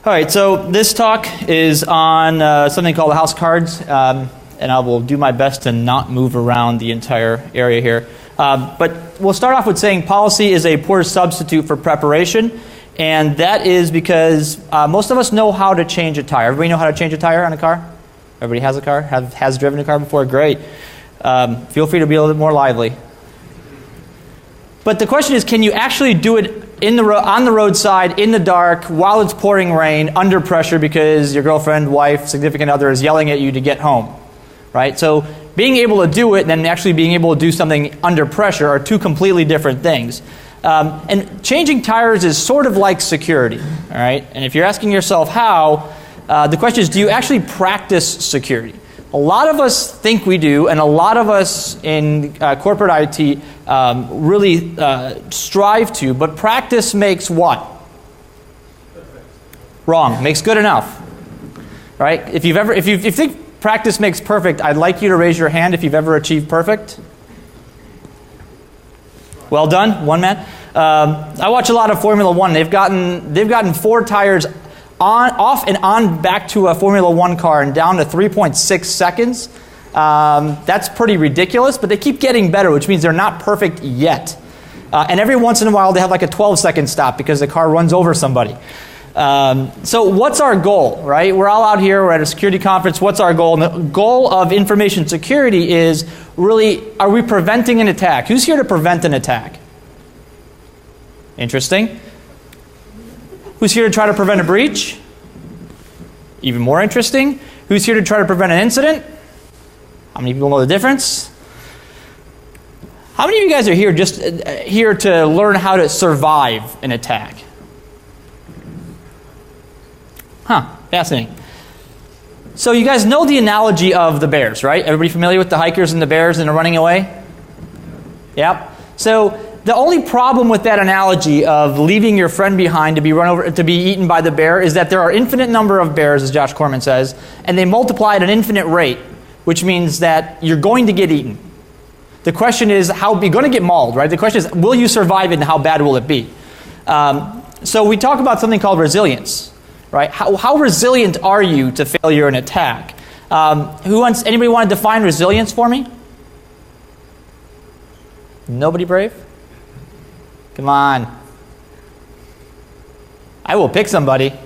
All right, so this talk is on something called the house cards, and I will do my best to not move around the entire area here. But we'll start off with saying policy is a poor substitute for preparation, and that is because most of us know how to change a tire. Everybody know how to change a tire on a car? Everybody has a car? Has driven a car before? Great. Feel free to be a little bit more lively. But the question is, can you actually do it on the roadside, in the dark, while it's pouring rain, under pressure because your girlfriend, wife, significant other is yelling at you to get home, right? So being able to do it and then actually being able to do something under pressure are two completely different things. And changing tires is sort of like security, all right? And if you're asking yourself how, the question is, do you actually practice security? A lot of us think we do, and a lot of us in corporate IT really strive to, but practice makes what? Perfect. Wrong. Makes good enough. Right? If you think practice makes perfect, I'd like you to raise your hand if you've ever achieved perfect. Well done, one man. I watch a lot of Formula One. They've gotten 4 tires off and on back to a Formula One car and down to 3.6 seconds. That's pretty ridiculous, but they keep getting better, which means they're not perfect yet. And every once in a while they have like a 12-second stop because the car runs over somebody. So what's our goal, right? We're all out here, we're at a security conference. What's our goal? And the goal of information security is really, are we preventing an attack? Who's here to prevent an attack? Interesting. Who's here to try to prevent a breach? Even more interesting. Who's here to try to prevent an incident? How many people know the difference? How many of you guys are here just here to learn how to survive an attack? Fascinating. So you guys know the analogy of the bears, right? Everybody familiar with the hikers and the bears and the running away? Yep. So the only problem with that analogy of leaving your friend behind to be run over to be eaten by the bear is that there are infinite number of bears, as Josh Corman says, and they multiply at an infinite rate, which means that you're going to get eaten. The question is, how you're going to get mauled, right? The question is, will you survive it and how bad will it be? So we talk about something called resilience, right? How resilient are you to failure and attack? Anybody want to define resilience for me? Nobody brave? Come on. I will pick somebody. All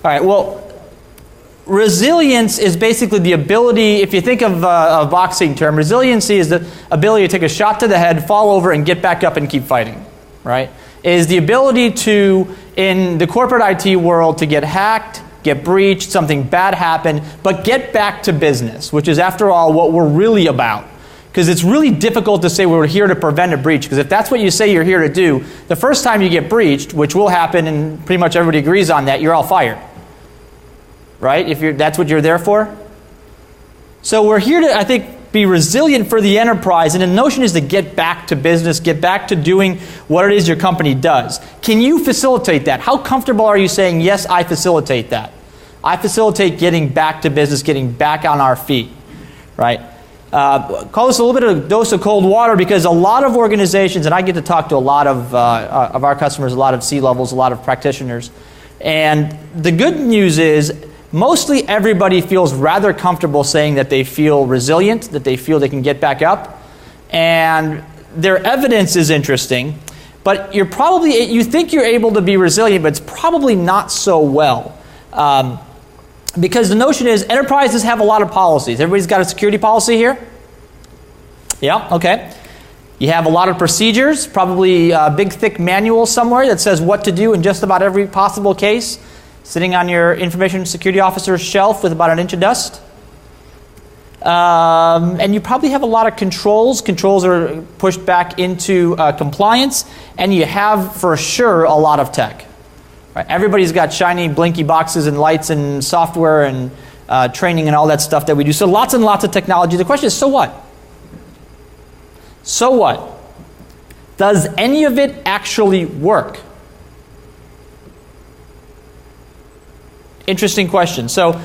right, well, resilience is basically the ability, if you think of a boxing term, resiliency is the ability to take a shot to the head, fall over, and get back up and keep fighting, right? It is the ability to, in the corporate IT world, to get hacked, get breached, something bad happen, but get back to business, which is, after all, what we're really about. Because it's really difficult to say we're here to prevent a breach, because if that's what you say you're here to do, the first time you get breached, which will happen and pretty much everybody agrees on that, you're all fired. Right? That's what you're there for? So we're here to, I think, be resilient for the enterprise, and the notion is to get back to business, get back to doing what it is your company does. Can you facilitate that? How comfortable are you saying, yes, I facilitate that? I facilitate getting back to business, getting back on our feet, right? Call this a little bit of a dose of cold water, because a lot of organizations, and I get to talk to a lot of our customers, a lot of C-levels, a lot of practitioners, and the good news is mostly everybody feels rather comfortable saying that they feel resilient, that they feel they can get back up, and their evidence is interesting, but you think you're able to be resilient, but it's probably not so well. Because the notion is enterprises have a lot of policies. Everybody's got a security policy here? Yeah, okay. You have a lot of procedures, probably a big thick manual somewhere that says what to do in just about every possible case, sitting on your information security officer's shelf with about an inch of dust. And you probably have a lot of controls. Controls are pushed back into compliance, and you have for sure a lot of tech. Right? Everybody's got shiny, blinky boxes and lights and software and training and all that stuff that we do. So lots and lots of technology. The question is, so what? So what? Does any of it actually work? Interesting question. So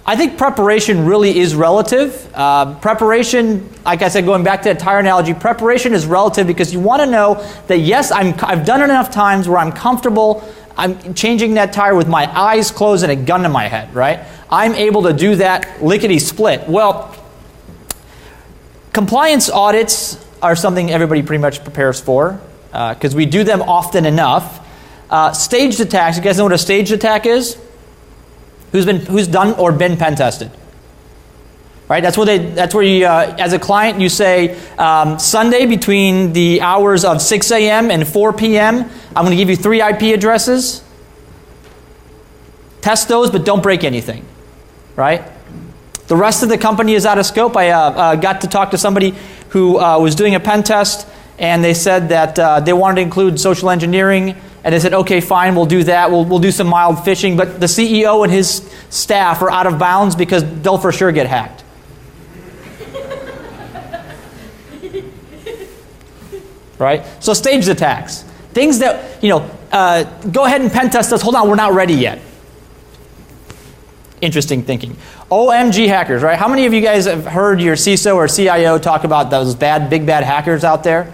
I think preparation really is relative. Preparation, like I said, going back to that tire analogy, preparation is relative because you want to know that yes, I've done it enough times where I'm comfortable, I'm changing that tire with my eyes closed and a gun to my head, right? I'm able to do that lickety-split. Well, compliance audits are something everybody pretty much prepares for because we do them often enough. Staged attacks, you guys know what a staged attack is? Who's done or been pen tested? Right? That's where you, as a client, you say, Sunday between the hours of 6 a.m. and 4 p.m., I'm going to give you 3 IP addresses. Test those, but don't break anything. Right? The rest of the company is out of scope. I got to talk to somebody who was doing a pen test, and they said that they wanted to include social engineering. And they said, okay, fine, we'll do that. We'll do some mild phishing. But the CEO and his staff are out of bounds because they'll for sure get hacked. Right? So staged attacks. Things that, go ahead and pen test us. Hold on, we're not ready yet. Interesting thinking. OMG hackers, right? How many of you guys have heard your CISO or CIO talk about those big bad hackers out there?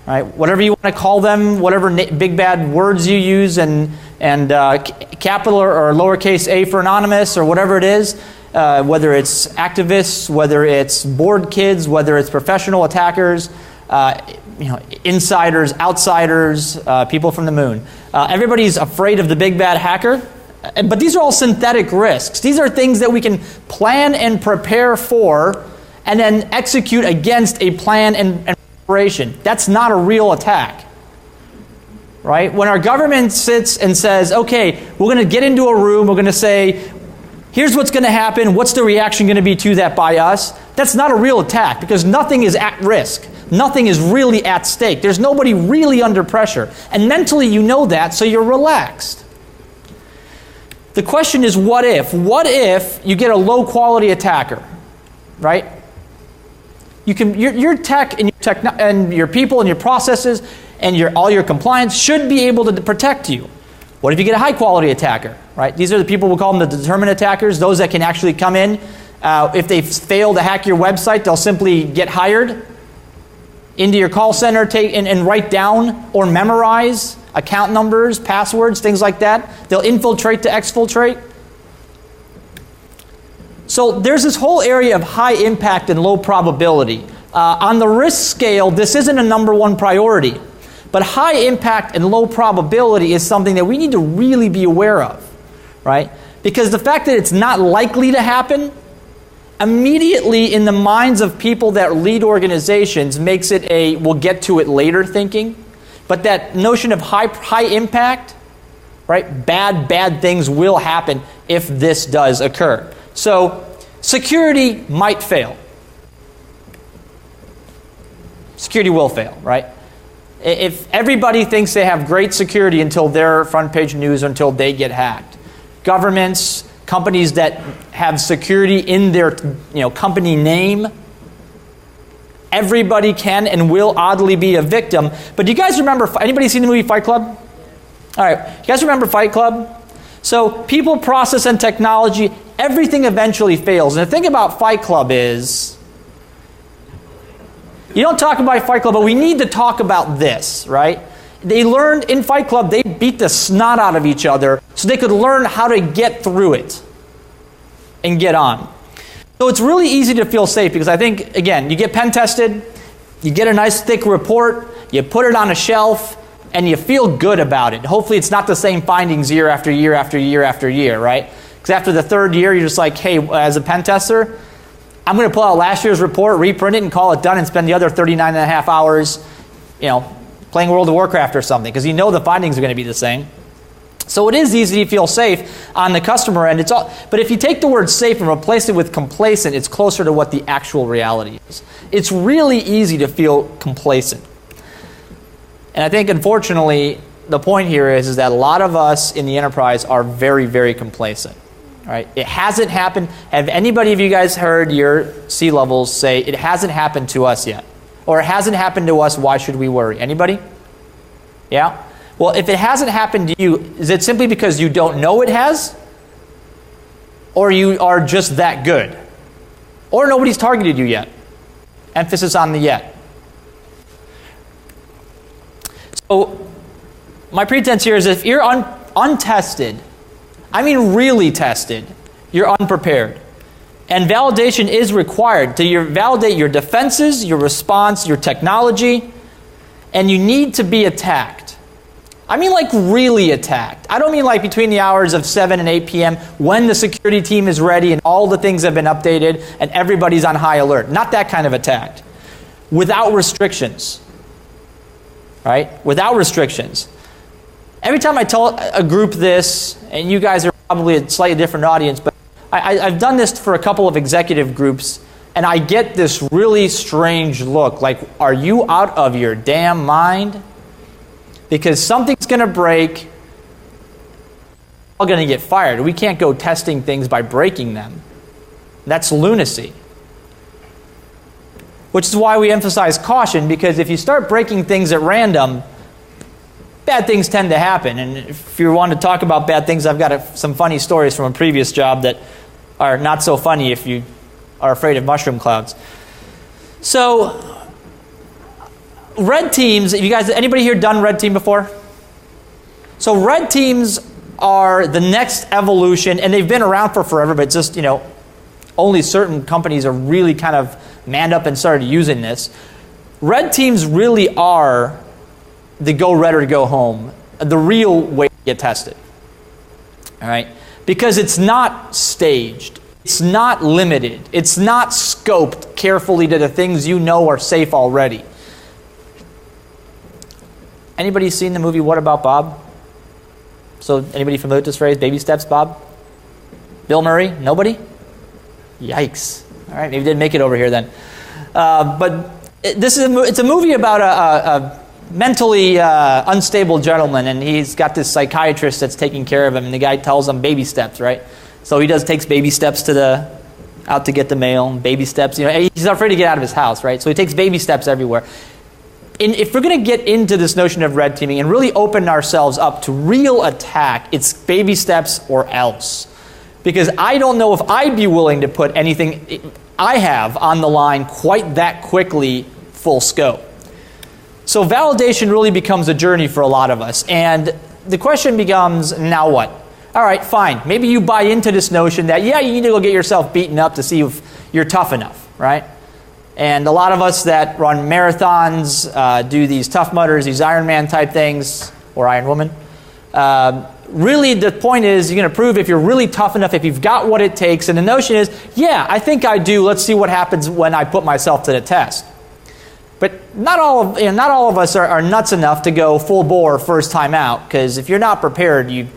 Right? Whatever you want to call them, whatever big bad words you use, and capital or lowercase a for anonymous or whatever it is, whether it's activists, whether it's bored kids, whether it's professional attackers, insiders, outsiders, people from the moon. Everybody's afraid of the big bad hacker, but these are all synthetic risks. These are things that we can plan and prepare for, and then execute against a plan and preparation. That's not a real attack. Right? When our government sits and says, okay, we're going to get into a room, we're going to say, here's what's going to happen, what's the reaction going to be to that by us? That's not a real attack because nothing is at risk. Nothing is really at stake. There's nobody really under pressure. And mentally you know that, so you're relaxed. The question is, what if? What if you get a low quality attacker? Right? Your tech and your people and your processes and all your compliance should be able to protect you. What if you get a high quality attacker? Right? These are the people, we'll call them the determined attackers, those that can actually come in. If they fail to hack your website, they'll simply get hired into your call center and write down or memorize account numbers, passwords, things like that. They'll infiltrate to exfiltrate. So there's this whole area of high impact and low probability. On the risk scale, this isn't a number one priority. But high impact and low probability is something that we need to really be aware of. Right? Because the fact that it's not likely to happen, immediately in the minds of people that lead organizations makes it a we'll get to it later thinking. But that notion of high impact, right? Bad things will happen if this does occur. So security might fail. Security will fail, right? If everybody thinks they have great security until their front page news, until they get hacked. Governments, companies that have security in their company name, everybody can and will oddly be a victim. But do you guys remember, anybody seen the movie Fight Club? All right, you guys remember Fight Club? So people, process, and technology, everything eventually fails. And the thing about Fight Club is, you don't talk about Fight Club, but we need to talk about this, right? They learned in Fight Club, they beat the snot out of each other so they could learn how to get through it and get on. So it's really easy to feel safe because I think, again, you get pen tested, you get a nice thick report, you put it on a shelf, and you feel good about it. Hopefully it's not the same findings year after year after year after year, right? Because after the third year, you're just like, hey, as a pen tester, I'm going to pull out last year's report, reprint it, and call it done and spend the other 39 and a half hours, playing World of Warcraft or something, because you know the findings are going to be the same. So it is easy to feel safe on the customer end. But if you take the word safe and replace it with complacent, it's closer to what the actual reality is. It's really easy to feel complacent. And I think, unfortunately, the point here is that a lot of us in the enterprise are very, very complacent. Right? It hasn't happened. Have anybody of you guys heard your C-levels say, it hasn't happened to us yet? Or it hasn't happened to us, why should we worry? Anybody? Yeah? Well, if it hasn't happened to you, is it simply because you don't know it has? or you are just that good, or nobody's targeted you yet. Emphasis on the yet. So my pretense here is if you're untested, I mean really tested, you're unprepared. And validation is required to validate your defenses, your response, your technology, and you need to be attacked. I mean like really attacked. I don't mean like between the hours of 7 and 8 p.m. when the security team is ready and all the things have been updated and everybody's on high alert. Not that kind of attack. Without restrictions. Right? Without restrictions. Every time I tell a group this, and you guys are probably a slightly different audience, but I've done this for a couple of executive groups, and I get this really strange look, like, are you out of your damn mind? Because something's going to break, we're all going to get fired. We can't go testing things by breaking them. That's lunacy. Which is why we emphasize caution, because if you start breaking things at random, bad things tend to happen. And if you want to talk about bad things, I've got some funny stories from a previous job that are not so funny if you are afraid of mushroom clouds. So, red teams, anybody here done red team before? So red teams are the next evolution, and they've been around for forever, but just, only certain companies are really kind of manned up and started using this. Red teams really are the go red or go home, the real way to get tested. All right? Because it's not staged. It's not limited. It's not scoped carefully to the things you know are safe already. Anybody seen the movie What About Bob? So anybody familiar with this phrase, baby steps, Bob? Bill Murray? Nobody? Yikes. All right, maybe didn't make it over here then. But it's a movie about a mentally unstable gentleman, and he's got this psychiatrist that's taking care of him, and the guy tells him baby steps, right? So he takes baby steps out to get the mail, and baby steps. He's afraid to get out of his house, right? So he takes baby steps everywhere. And if we're going to get into this notion of red teaming and really open ourselves up to real attack, it's baby steps or else. Because I don't know if I'd be willing to put anything I have on the line quite that quickly, full scope. So validation really becomes a journey for a lot of us. And the question becomes, now what? All right, fine. Maybe you buy into this notion that, you need to go get yourself beaten up to see if you're tough enough, right? And a lot of us that run marathons, do these Tough Mudders, these Ironman type things, or Iron Woman, really the point is you're going to prove if you're really tough enough, if you've got what it takes. And the notion is, I think I do. Let's see what happens when I put myself to the test. But not all of us are nuts enough to go full bore first time out, because if you're not prepared, you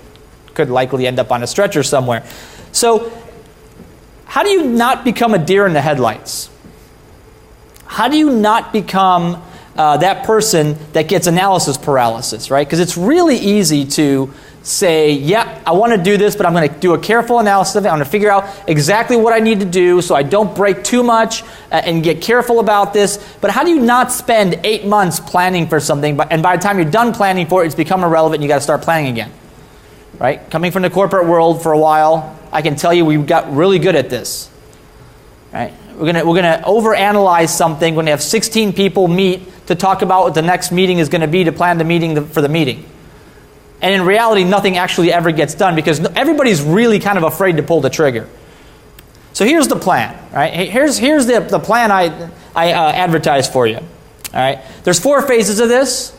could likely end up on a stretcher somewhere. So how do you not become a deer in the headlights? How do you not become that person that gets analysis paralysis, right? Because it's really easy to say, I want to do this, but I'm going to do a careful analysis of it. I'm going to figure out exactly what I need to do so I don't break too much and get careful about this. But how do you not spend 8 months planning for something, and by the time you're done planning for it, it's become irrelevant and you got to start planning again, right? Coming from the corporate world for a while, I can tell you we got really good at this, right? We're gonna overanalyze something. We're gonna have 16 people meet to talk about what the next meeting is going to be, to plan the meeting for the meeting. And in reality, nothing actually ever gets done because everybody's really kind of afraid to pull the trigger. So here's the plan, right? Here's the plan I advertised for you. All right. There's 4 phases of this,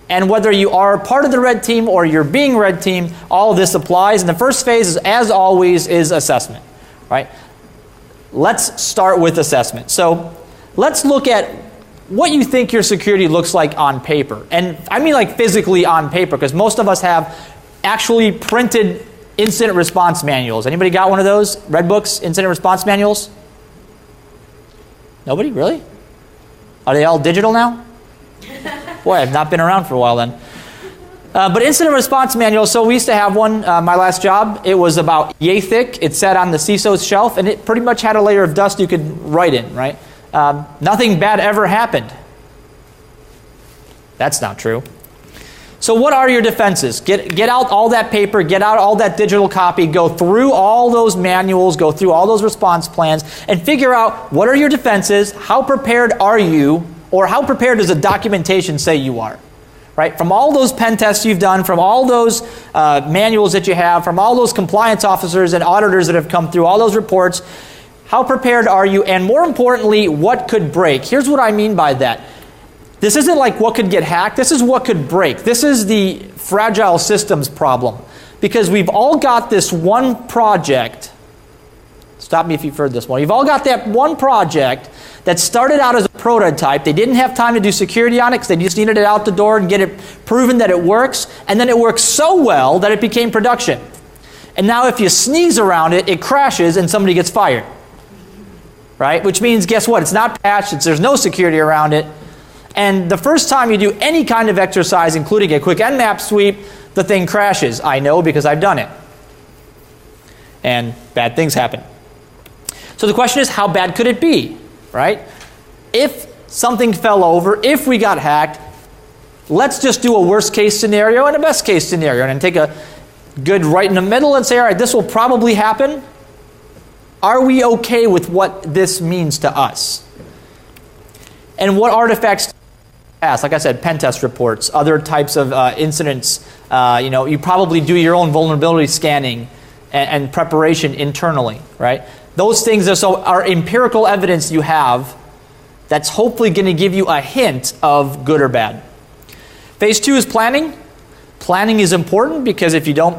and whether you are part of the red team or you're being red team, all of this applies. And the first phase, is, as always, is assessment, right? Let's start with assessment. So let's look at what you think your security looks like on paper. And I mean like physically on paper, because most of us have actually printed incident response manuals. Anybody got one of those? Red books, incident response manuals? Nobody? Really? Are they all digital now? Boy, I've not been around for a while then. But incident response manual, so we used to have one, my last job. It was about yay thick. It sat on the CISO's shelf, and it pretty much had a layer of dust you could write in, right? Nothing bad ever happened. That's not true. So what are your defenses? Get out all that paper, get out all that digital copy, go through all those manuals, go through all those response plans, and figure out what are your defenses, how prepared are you, or how prepared does the documentation say you are? Right? From all those pen tests you've done, from all those manuals that you have, from all those compliance officers and auditors that have come through, all those reports, how prepared are you? And more importantly, what could break? Here's what I mean by that. This isn't like what could get hacked. This is what could break. This is the fragile systems problem. Because we've all got this one project. Stop me if you've heard this one. You've all got that one project that started out as a prototype. They didn't have time to do security on it because they just needed it out the door and get it proven that it works. And then it works so well that it became production. And now if you sneeze around it, it crashes and somebody gets fired. Right? Which means, guess what? It's not patched. There's no security around it. And the first time you do any kind of exercise, including a quick Nmap sweep, the thing crashes. I know because I've done it. And bad things happen. So the question is, how bad could it be? Right? If something fell over, if we got hacked, let's just do a worst case scenario and a best case scenario and take a good right in the middle and say, all right, this will probably happen. Are we okay with what this means to us? And what artifacts? Like I said, pen test reports, other types of incidents. You probably do your own vulnerability scanning and preparation internally, right? Those things are empirical evidence you have that's hopefully going to give you a hint of good or bad. Phase 2 is planning. Planning is important because if you don't,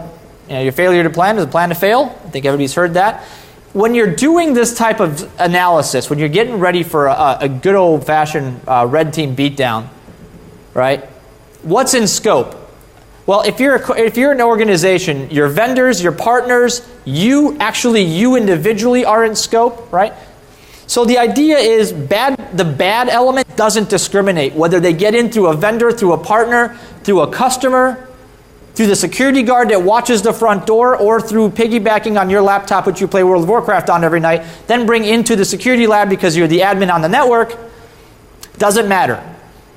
your failure to plan is a plan to fail. I think everybody's heard that. When you're doing this type of analysis, when you're getting ready for a good old-fashioned red team beatdown, right? What's in scope? Well, if you're an organization, your vendors, your partners, you individually are in scope, right? So the idea is the bad element doesn't discriminate whether they get in through a vendor, through a partner, through a customer, through the security guard that watches the front door, or through piggybacking on your laptop, which you play World of Warcraft on every night, then bring into the security lab because you're the admin on the network. Doesn't matter,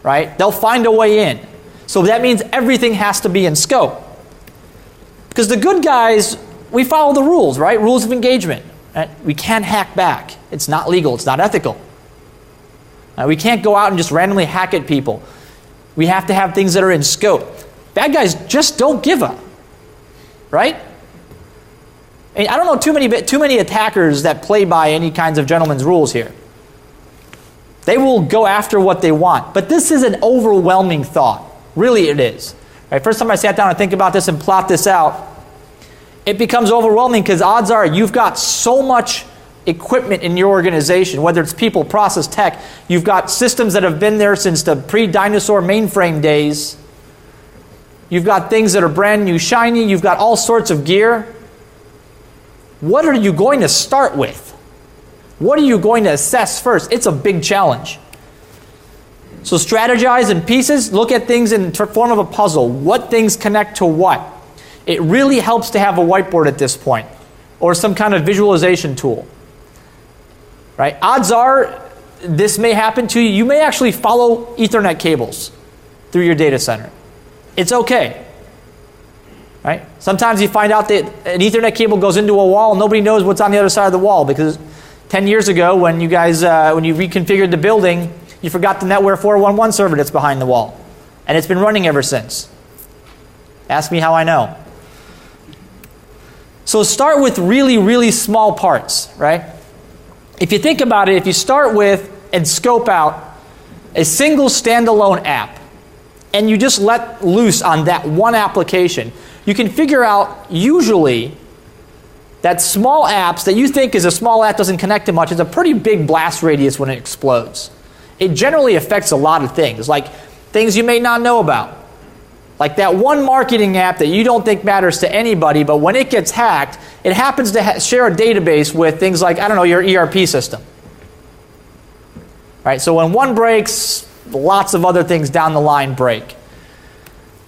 right? They'll find a way in. So that means everything has to be in scope. Because the good guys, we follow the rules, right? Rules of engagement. Right? We can't hack back. It's not legal. It's not ethical. We can't go out and just randomly hack at people. We have to have things that are in scope. Bad guys just don't give up, right? I don't know too many attackers that play by any kinds of gentleman's rules here. They will go after what they want. But this is an overwhelming thought. Really it is. Right? First time I sat down and think about this and plot this out, it becomes overwhelming because odds are you've got so much equipment in your organization, whether it's people, process, tech. You've got systems that have been there since the pre-dinosaur mainframe days. You've got things that are brand new, shiny. You've got all sorts of gear. What are you going to start with? What are you going to assess first? It's a big challenge. So strategize in pieces. Look at things in form of a puzzle. What things connect to what? It really helps to have a whiteboard at this point, or some kind of visualization tool. Right? Odds are this may happen to you. You may actually follow Ethernet cables through your data center. It's okay. Right? Sometimes you find out that an Ethernet cable goes into a wall and nobody knows what's on the other side of the wall because 10 years ago when you guys when you reconfigured the building, you forgot the NetWare 411 server that's behind the wall. And it's been running ever since. Ask me how I know. So start with really, really small parts, right? If you think about it, if you start with and scope out a single standalone app, and you just let loose on that one application, you can figure out usually that small apps that you think is a small app doesn't connect to much is a pretty big blast radius when it explodes. It generally affects a lot of things, like things you may not know about. Like that one marketing app that you don't think matters to anybody, but when it gets hacked, it happens to share a database with things like, I don't know, your ERP system. Right? So when one breaks, lots of other things down the line break.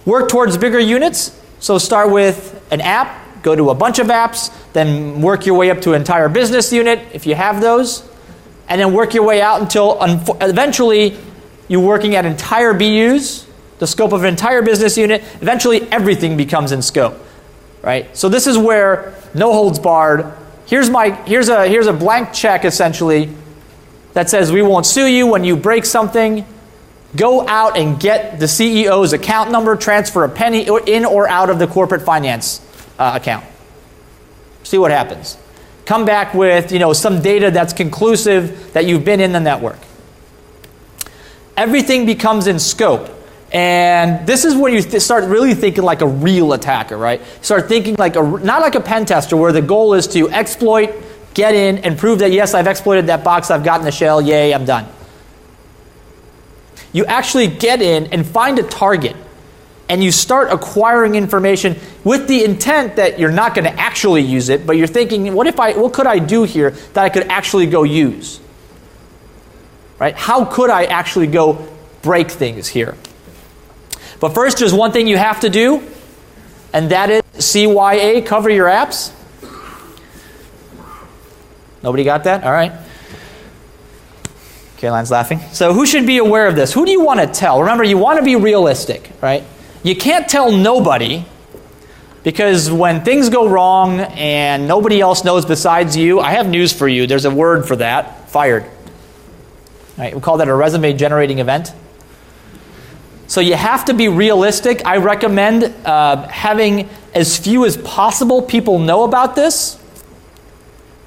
Work towards bigger units. So start with an app, go to a bunch of apps, then work your way up to an entire business unit if you have those, and then work your way out until eventually you're working at entire BUs, the scope of an entire business unit. Eventually, everything becomes in scope, right? So this is where no holds barred. Here's a blank check, essentially, that says we won't sue you when you break something. Go out and get the CEO's account number, transfer a penny in or out of the corporate finance account. See what happens. Come back with, some data that's conclusive that you've been in the network. Everything becomes in scope. And this is where you start really thinking like a real attacker, right? Start thinking like not like a pen tester where the goal is to exploit, get in, and prove that, yes, I've exploited that box, I've gotten the shell, yay, I'm done. You actually get in and find a target, and you start acquiring information with the intent that you're not going to actually use it, but you're thinking, what could I do here that I could actually go use? Right? How could I actually go break things here? But first, there's one thing you have to do, and that is CYA, cover your apps. Nobody got that? All right. Caroline's laughing. So who should be aware of this? Who do you want to tell? Remember, you want to be realistic, right? You can't tell nobody, because when things go wrong and nobody else knows besides you, I have news for you. There's a word for that, fired. Right? We call that a resume generating event. So you have to be realistic. I recommend having as few as possible people know about this.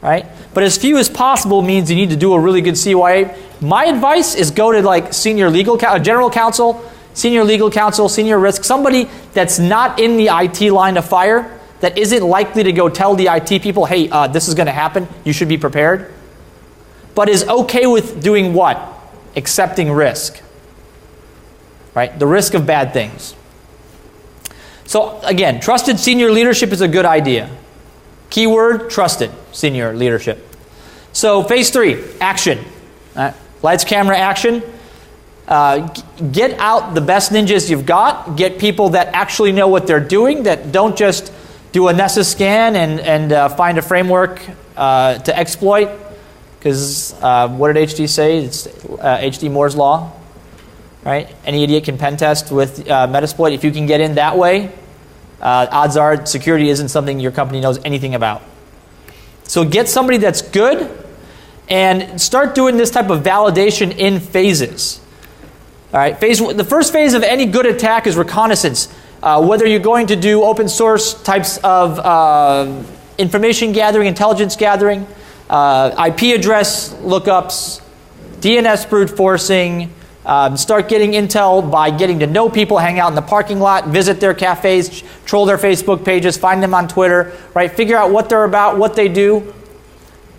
Right? But as few as possible means you need to do a really good CYA. My advice is go to like senior legal general counsel, senior legal counsel, senior risk, somebody that's not in the IT line of fire, that isn't likely to go tell the IT people, hey, this is going to happen, you should be prepared, but is okay with doing what? Accepting risk. Right? The risk of bad things. So again, trusted senior leadership is a good idea. Keyword, trusted senior leadership. So phase 3, action. Lights, camera, action. Get out the best ninjas you've got. Get people that actually know what they're doing, that don't just do a Nessus scan and find a framework to exploit. Because what did HD say? It's HD Moore's Law. Right? Any idiot can pen test with Metasploit. If you can get in that way, odds are security isn't something your company knows anything about. So get somebody that's good and start doing this type of validation in phases. All right, the first phase of any good attack is reconnaissance. Whether you're going to do open source types of information gathering, intelligence gathering, IP address lookups, DNS brute forcing, start getting intel by getting to know people, hang out in the parking lot, visit their cafes, troll their Facebook pages, find them on Twitter, right? Figure out what they're about, what they do.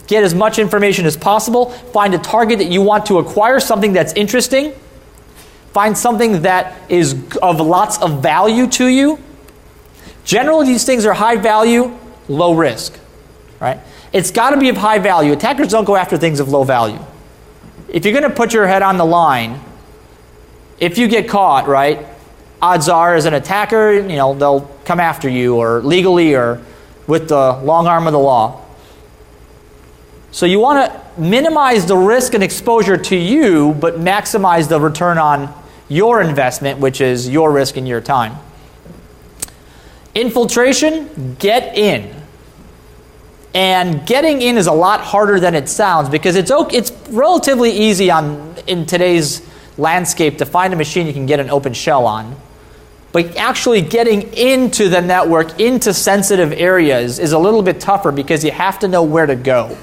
Get as much information as possible. Find a target that you want to acquire, something that's interesting. Find something that is of lots of value to you. Generally, these things are high value, low risk, right? It's got to be of high value. Attackers don't go after things of low value. If you're going to put your head on the line, if you get caught, right, odds are as an attacker, they'll come after you, or legally or with the long arm of the law. So you want to minimize the risk and exposure to you, but maximize the return on your investment, which is your risk and your time. Infiltration, get in. And getting in is a lot harder than it sounds, because it's relatively easy in today's landscape to find a machine you can get an open shell on. But actually getting into the network, into sensitive areas, is a little bit tougher because you have to know where to go.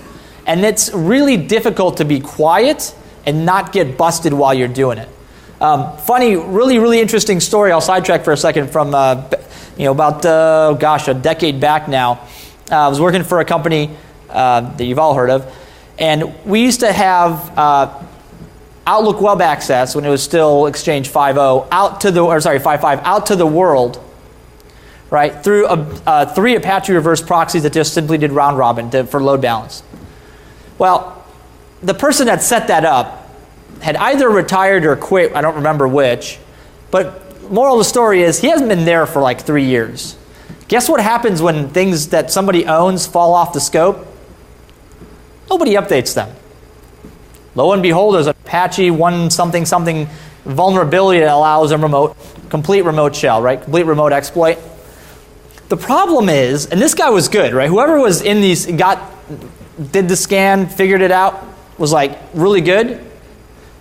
And it's really difficult to be quiet and not get busted while you're doing it. Funny, really, really interesting story. I'll sidetrack for a second from about a decade back now. I was working for a company that you've all heard of, and we used to have Outlook Web Access when it was still Exchange 5.0 5.5 out to the world, right, through 3 Apache reverse proxies that just simply did round robin for load balance. Well, the person that set that up had either retired or quit, I don't remember which, but moral of the story is he hasn't been there for like 3 years. Guess what happens when things that somebody owns fall off the scope? Nobody updates them. Lo and behold, there's an Apache 1 something something vulnerability that allows a complete remote shell, right? Complete remote exploit. The problem is, and this guy was good, right? Whoever was in these, did the scan, figured it out, was like really good,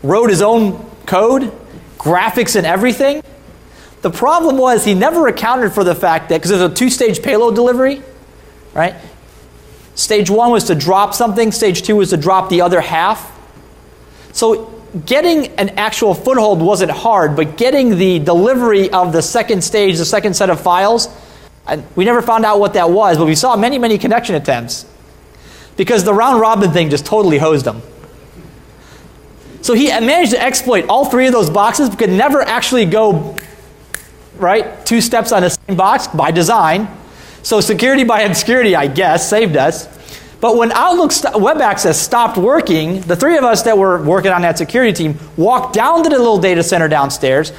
wrote his own code, graphics and everything. The problem was he never accounted for the fact that, because there's a two-stage payload delivery, right? Stage 1 was to drop something, stage 2 was to drop the other half. So getting an actual foothold wasn't hard, but getting the delivery of the second stage, the second set of files, we never found out what that was, but we saw many, many connection attempts because the round-robin thing just totally hosed him. So he managed to exploit all three of those boxes, but could never actually go, right, 2 steps on the same box by design. So security by obscurity, I guess, saved us. But when Outlook Web Access stopped working, the three of us that were working on that security team walked down to the little data center downstairs,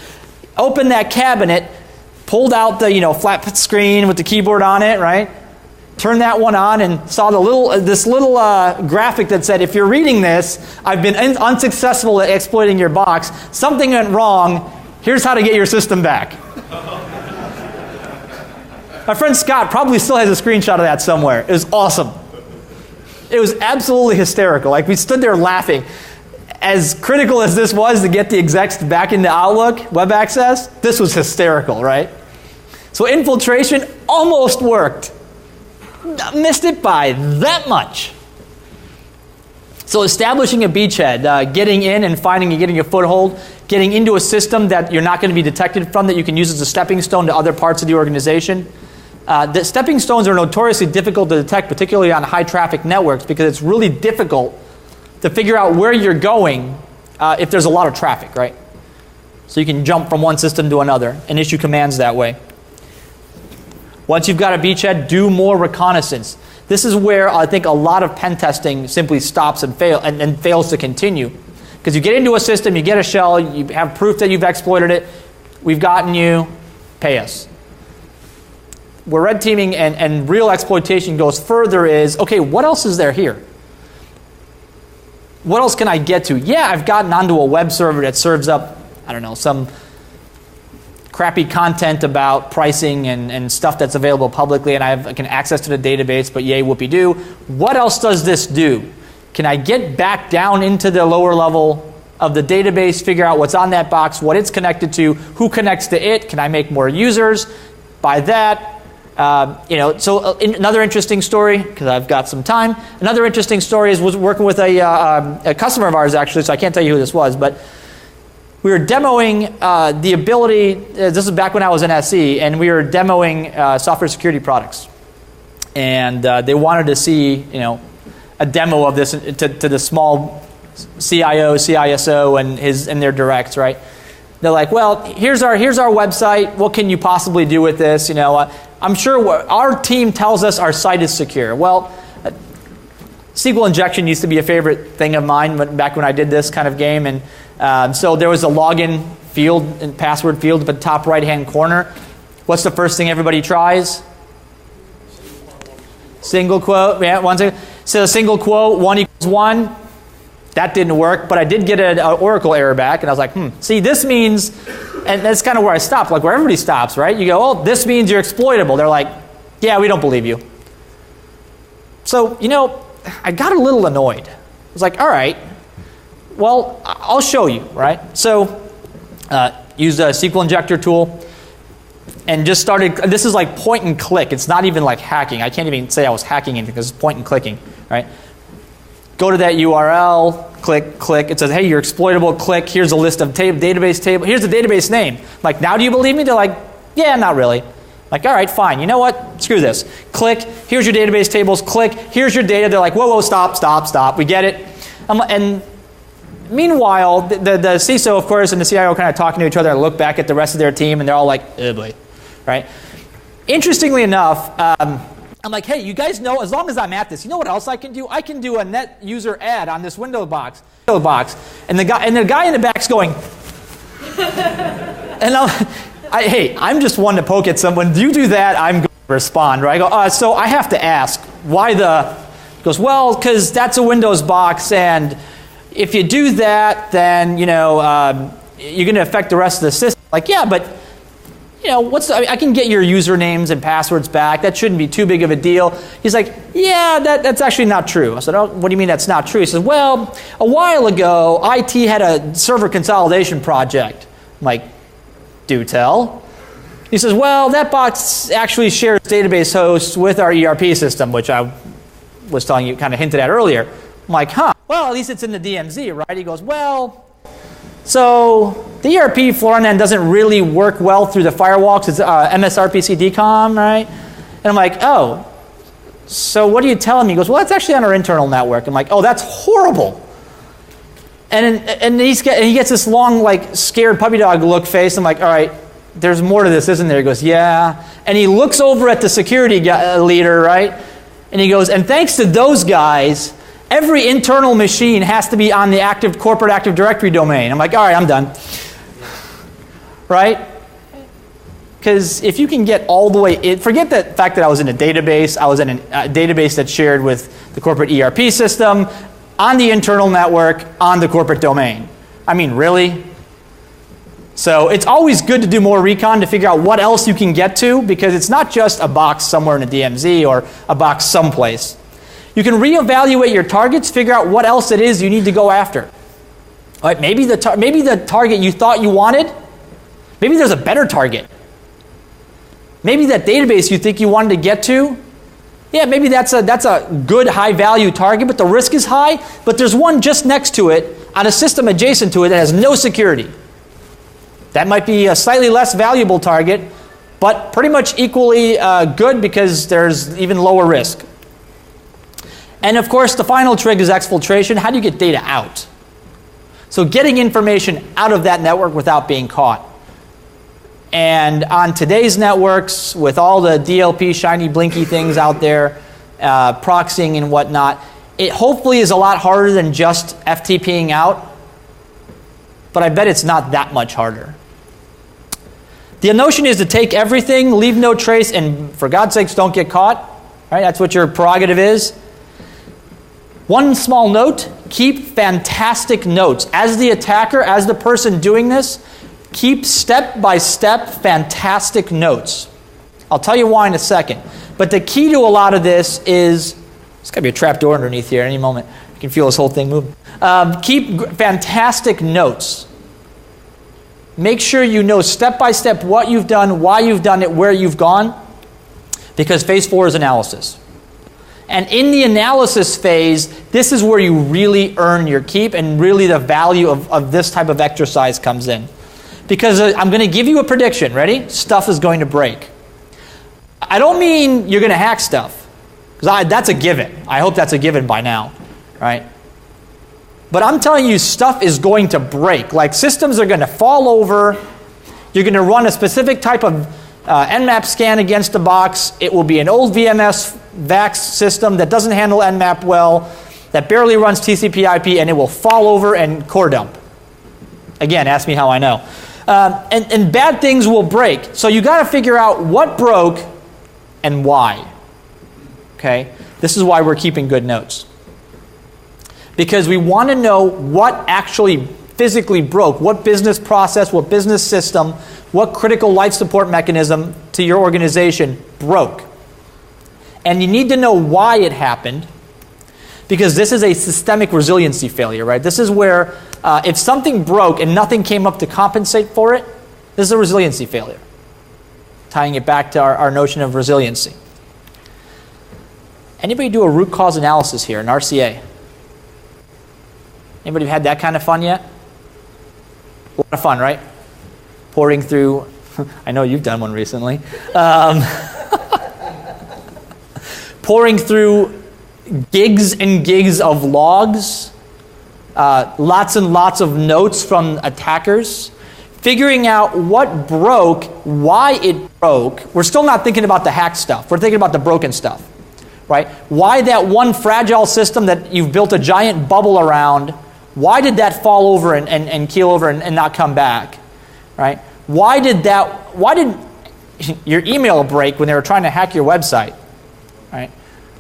opened that cabinet, pulled out the flat screen with the keyboard on it, right? Turned that one on and saw this little graphic that said, if you're reading this, I've been unsuccessful at exploiting your box. Something went wrong. Here's how to get your system back. My friend Scott probably still has a screenshot of that somewhere. It was awesome. It was absolutely hysterical. Like, we stood there laughing. As critical as this was to get the execs back into Outlook Web Access, this was hysterical, right? So infiltration almost worked. Missed it by that much. So establishing a beachhead, getting in and finding and getting a foothold, getting into a system that you're not going to be detected from, that you can use as a stepping stone to other parts of the organization. The stepping stones are notoriously difficult to detect, particularly on high traffic networks, because it's really difficult to figure out where you're going if there's a lot of traffic, right? So you can jump from one system to another and issue commands that way. Once you've got a beachhead, do more reconnaissance. This is where I think a lot of pen testing simply stops and fails to continue. Because you get into a system, you get a shell, you have proof that you've exploited it, we've gotten you, pay us. Where red teaming and real exploitation goes further is, okay, what else is there here? What else can I get to? Yeah, I've gotten onto a web server that serves up, I don't know, some crappy content about pricing and stuff that's available publicly, and I can access to the database, but yay, whoopee-doo. What else does this do? Can I get back down into the lower level of the database, figure out what's on that box, what it's connected to, who connects to it? Can I make more users? By that, another interesting story, because I've got some time. Another interesting story was working with a customer of ours, actually, so I can't tell you who this was, but we were demoing the ability, this is back when I was in SE, and we were demoing software security products. And they wanted to see, a demo of this to the small CIO, CISO, and their directs, right? They're like, well, here's our website. What can you possibly do with this? I'm sure our team tells us our site is secure. Well, SQL injection used to be a favorite thing of mine back when I did this kind of game, and so there was a login field and password field at the top right-hand corner. What's the first thing everybody tries? Single quote. Yeah, one second. So a single quote, 1 equals 1. That didn't work, but I did get an Oracle error back, and I was like, see, this means, and that's kind of where I stopped, like where everybody stops, right? You go, oh, this means you're exploitable. They're like, yeah, we don't believe you. So, I got a little annoyed. I was like, all right, well, I'll show you, right? So, used a SQL injector tool and just started, this is like point and click. It's not even like hacking. I can't even say I was hacking anything because it's point and clicking, right? Go to that URL, click. It says, hey, you're exploitable, click. Here's a list of database table. Here's the database name. Like, now do you believe me? They're like, yeah, not really. Like, all right, fine. You know what? Screw this. Click. Here's your database tables. Click. Here's your data. They're like, whoa, stop. We get it. And meanwhile, the CISO, of course, and the CIO kind of talking to each other and look back at the rest of their team, and they're all like, oh boy, right? Interestingly enough, I'm like, hey, you guys know, as long as I'm at this, you know what else I can do? I can do a net user add on this window box. And the guy in the back's going, and I'm just one to poke at someone. You do that, I'm going to respond, right? I go, so I have to ask, why he goes, well, because that's a Windows box, and if you do that, then, you're going to affect the rest of the system. Like, yeah, but I can get your usernames and passwords back. That shouldn't be too big of a deal. He's like, yeah, that's actually not true. I said, oh, what do you mean that's not true? He says, well, a while ago, IT had a server consolidation project. I'm like, do tell. He says, well, that box actually shares database hosts with our ERP system, which I was telling you, kind of hinted at earlier. I'm like, huh, well, at least it's in the DMZ, right? He goes, well, so the ERP front end doesn't really work well through the firewall because it's MSRPC DCOM, right? And I'm like, oh, so what are you telling me? He goes, well, that's actually on our internal network. I'm like, oh, that's horrible. And he gets this long, like, scared puppy dog look face. I'm like, all right, there's more to this, isn't there? He goes, yeah. And he looks over at the security leader, right? And he goes, and thanks to those guys, every internal machine has to be on the corporate Active Directory domain. I'm like, all right, I'm done. Right? Because if you can get all the way in, forget the fact that I was in a database. I was in a database that's shared with the corporate ERP system, on the internal network, on the corporate domain. I mean, really? So it's always good to do more recon to figure out what else you can get to, because it's not just a box somewhere in a DMZ or a box someplace. You can reevaluate your targets, figure out what else it is you need to go after. All right, maybe the target you thought you wanted, maybe there's a better target. Maybe that database you think you wanted to get to, yeah, maybe that's a good high-value target, but the risk is high, but there's one just next to it on a system adjacent to it that has no security. That might be a slightly less valuable target, but pretty much equally good because there's even lower risk. And of course, the final trick is exfiltration. How do you get data out? So getting information out of that network without being caught. And on today's networks, with all the DLP shiny blinky things out there, proxying and whatnot, it hopefully is a lot harder than just FTPing out, but I bet it's not that much harder. The notion is to take everything, leave no trace, and for God's sakes, don't get caught. Right? That's what your prerogative is. One small note, keep fantastic notes. As the attacker, as the person doing this, keep step-by-step fantastic notes. I'll tell you why in a second. But the key to a lot of this is, there's got to be a trap door underneath here at any moment. You can feel this whole thing moving. Keep fantastic notes. Make sure you know step-by-step what you've done, why you've done it, where you've gone, because phase 4 is analysis. And in the analysis phase, this is where you really earn your keep and really the value of this type of exercise comes in. Because I'm going to give you a prediction. Ready? Stuff is going to break. I don't mean you're going to hack stuff, because that's a given. I hope that's a given by now, right? But I'm telling you, stuff is going to break. Like, systems are going to fall over. You're going to run a specific type of Nmap scan against a box. It will be an old VMS VAX system that doesn't handle Nmap well, that barely runs TCP/IP, and it will fall over and core dump. Again, ask me how I know. And bad things will break. So you got to figure out what broke and why. Okay? This is why we're keeping good notes. Because we want to know what actually physically broke, what business process, what business system, what critical life support mechanism to your organization broke. And you need to know why it happened, because this is a systemic resiliency failure, right? This is where if something broke and nothing came up to compensate for it, this is a resiliency failure. Tying it back to our notion of resiliency. Anybody do a root cause analysis here in RCA? Anybody had that kind of fun yet? A lot of fun, right? Pouring through, I know you've done one recently. Pouring through gigs and gigs of logs, lots and lots of notes from attackers, figuring out what broke, why it broke. We're still not thinking about the hack stuff. We're thinking about the broken stuff, right? Why that one fragile system that you've built a giant bubble around, why did that fall over and keel over and not come back, right? Why did your email break when they were trying to hack your website, right?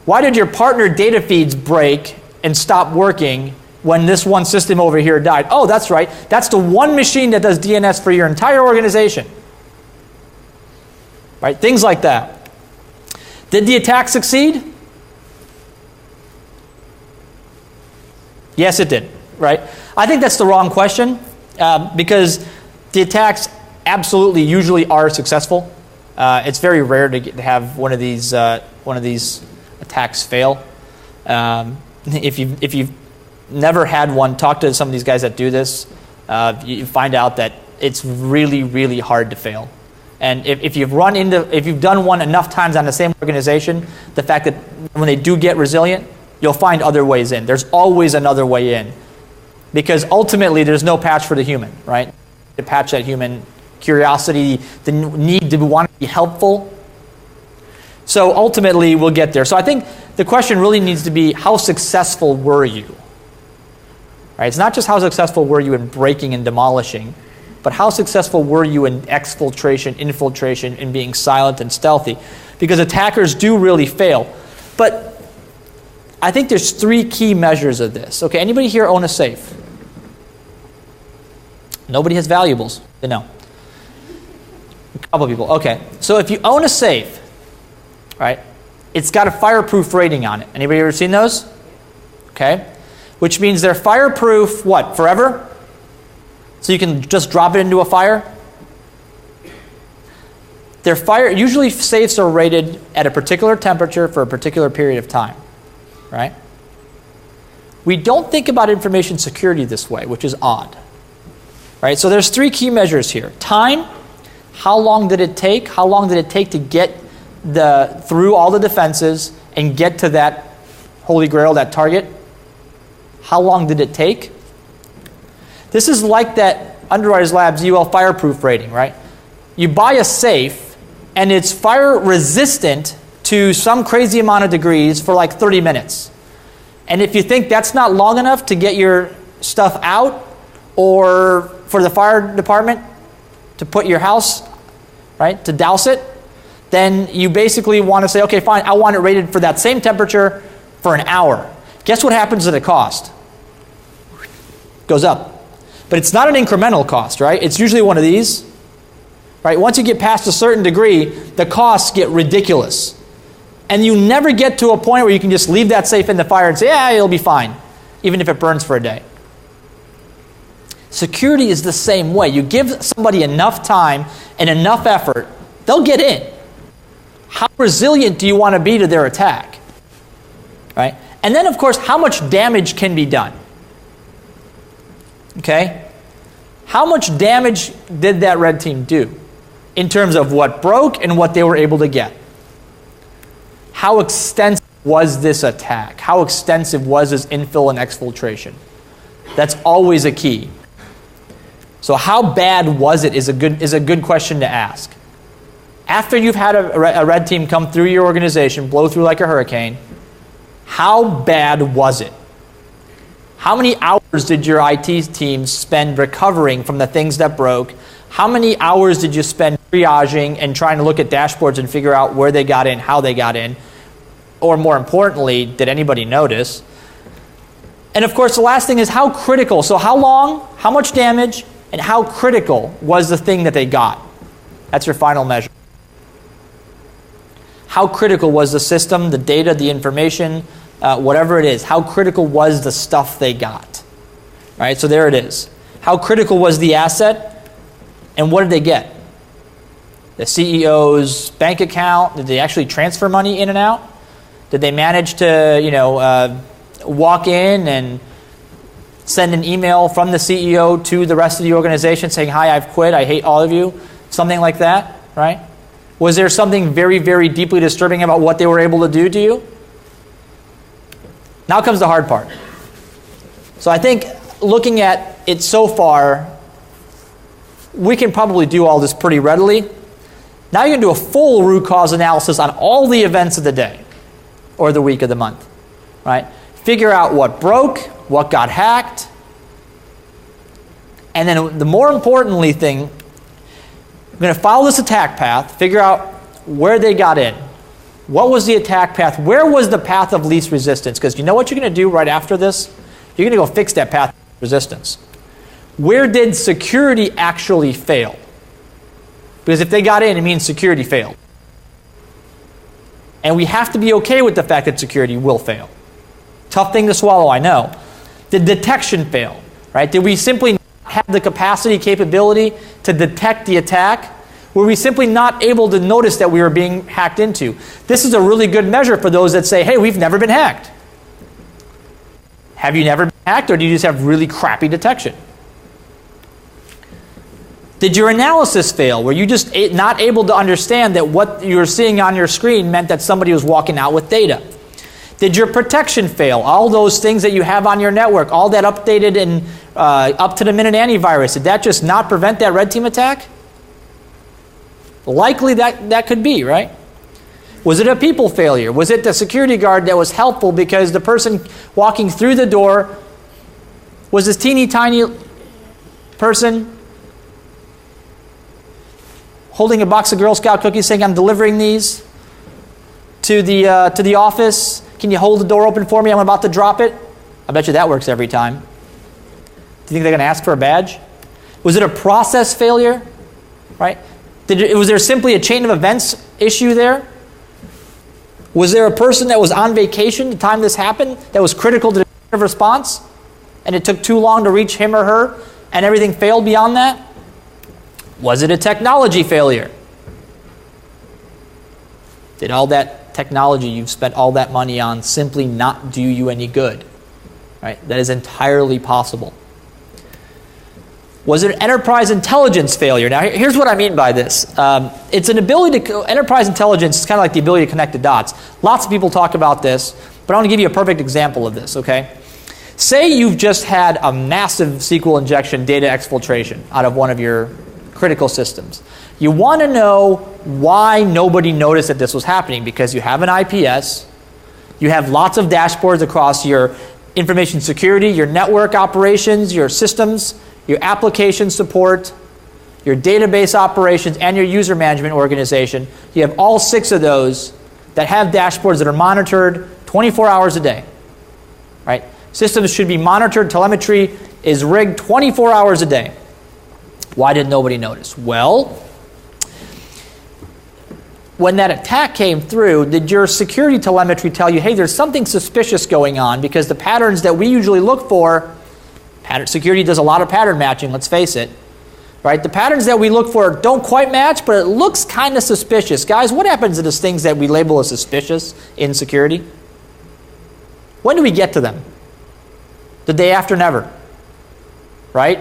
Why did your partner data feeds break and stop working when this one system over here died. Oh, that's right. That's the one machine that does DNS for your entire organization. Right? Things like that. Did the attack succeed? Yes, it did. Right? I think that's the wrong question because the attacks absolutely usually are successful. It's very rare to have one of these attacks fail. If you've neve had one, talk to some of these guys that do this. You find out that it's really, really hard to fail. And if you've done one enough times on the same organization, the fact that when they do get resilient, you'll find other ways in. There's always another way in, because ultimately there's no patch for the human, right? To patch that human curiosity, the need to want to be helpful. So ultimately we'll get there. So I think the question really needs to be, how successful were you? Right? It's not just how successful were you in breaking and demolishing, but how successful were you in exfiltration, infiltration, in being silent and stealthy? Because attackers do really fail. But I think there's 3 key measures of this. Okay, anybody here own a safe? Nobody has valuables? No. A couple people. Okay, so if you own a safe, right, it's got a fireproof rating on it. Anybody ever seen those? Okay, which means they're fireproof, what, forever? So you can just drop it into a fire? Usually safes are rated at a particular temperature for a particular period of time, right? We don't think about information security this way, which is odd, right? So there's 3 key measures here. Time, how long did it take? How long did it take to get through all the defenses and get to that holy grail, that target? How long did it take? This is like that Underwriters Labs UL fireproof rating, right? You buy a safe and it's fire resistant to some crazy amount of degrees for like 30 minutes. And if you think that's not long enough to get your stuff out, or for the fire department to put your house, right, to douse it, then you basically want to say, okay, fine, I want it rated for that same temperature for an hour. Guess what happens to the cost? Goes up. But it's not an incremental cost, right? It's usually one of these, right? Once you get past a certain degree, the costs get ridiculous. And you never get to a point where you can just leave that safe in the fire and say, yeah, it'll be fine, even if it burns for a day. Security is the same way. You give somebody enough time and enough effort, they'll get in. How resilient do you want to be to their attack? Right? And then, of course, how much damage can be done? Okay? How much damage did that red team do in terms of what broke and what they were able to get? How extensive was this attack? How extensive was this infill and exfiltration? That's always a key. So how bad was it is a good question to ask. After you've had a red team come through your organization, blow through like a hurricane, how bad was it? How many hours did your IT team spend recovering from the things that broke? How many hours did you spend triaging and trying to look at dashboards and figure out where they got in, how they got in? Or more importantly, did anybody notice? And of course, the last thing is how critical. So how long, how much damage, and how critical was the thing that they got? That's your final measure. How critical was the system, the data, the information, whatever it is? How critical was the stuff they got? All right, so there it is. How critical was the asset, and what did they get? The CEO's bank account? Did they actually transfer money in and out? Did they manage to, walk in and send an email from the CEO to the rest of the organization saying, hi, I've quit, I hate all of you, something like that, right? Was there something very, very deeply disturbing about what they were able to do to you? Now comes the hard part. So I think looking at it so far, we can probably do all this pretty readily. Now you can do a full root cause analysis on all the events of the day or the week of the month, right? Figure out what broke, what got hacked, and then the more importantly thing, we're going to follow this attack path, figure out where they got in. What was the attack path? Where was the path of least resistance? Because you know what you're going to do right after this? You're going to go fix that path resistance. Where did security actually fail? Because if they got in, it means security failed. And we have to be okay with the fact that security will fail. Tough thing to swallow, I know. Did detection fail? Right? Did we simply not have the capability to detect the attack? Were we simply not able to notice that we were being hacked into? This is a really good measure for those that say, hey, we've never been hacked. Have you never been hacked, or do you just have really crappy detection? Did your analysis fail? Were you just not able to understand that what you were seeing on your screen meant that somebody was walking out with data? Did your protection fail? All those things that you have on your network, all that updated and up-to-the-minute antivirus, did that just not prevent that red team attack? Likely that could be, right? Was it a people failure? Was it the security guard that was helpful because the person walking through the door was this teeny tiny person holding a box of Girl Scout cookies saying, I'm delivering these to the office. Can you hold the door open for me? I'm about to drop it. I bet you that works every time. Do you think they're going to ask for a badge? Was it a process failure? Right? Was there simply a chain of events issue there? Was there a person that was on vacation the time this happened that was critical to the response, and it took too long to reach him or her, and everything failed beyond that? Was it a technology failure? Did all that technology you've spent all that money on simply not do you any good? Right? That is entirely possible. Was it an enterprise intelligence failure? Now, here's what I mean by this. It's an ability to, enterprise intelligence is kind of like the ability to connect the dots. Lots of people talk about this, but I want to give you a perfect example of this, okay? Say you've just had a massive SQL injection data exfiltration out of one of your critical systems. You want to know why nobody noticed that this was happening, because you have an IPS, you have lots of dashboards across your information security, your network operations, your systems, your application support, your database operations, and your user management organization. You have all 6 of those that have dashboards that are monitored 24 hours a day. Right? Systems should be monitored. Telemetry is rigged 24 hours a day. Why did nobody notice? Well, when that attack came through, did your security telemetry tell you, hey, there's something suspicious going on, because the patterns that we usually look for, security does a lot of pattern matching, let's face it. Right? The patterns that we look for don't quite match, but it looks kind of suspicious. Guys, what happens to those things that we label as suspicious in security? When do we get to them? The day after never. Right?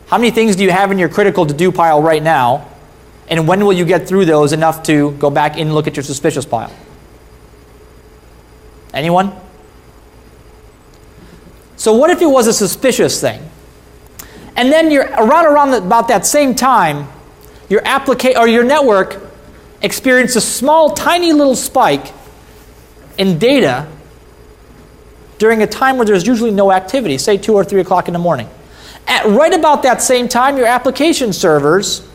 How many things do you have in your critical to do pile right now? And when will you get through those enough to go back and look at your suspicious pile? Anyone? So what if it was a suspicious thing? And then you're around about that same time, your network experienced a small, tiny little spike in data during a time where there's usually no activity, say 2 or 3 o'clock in the morning. At right about that same time, your application servers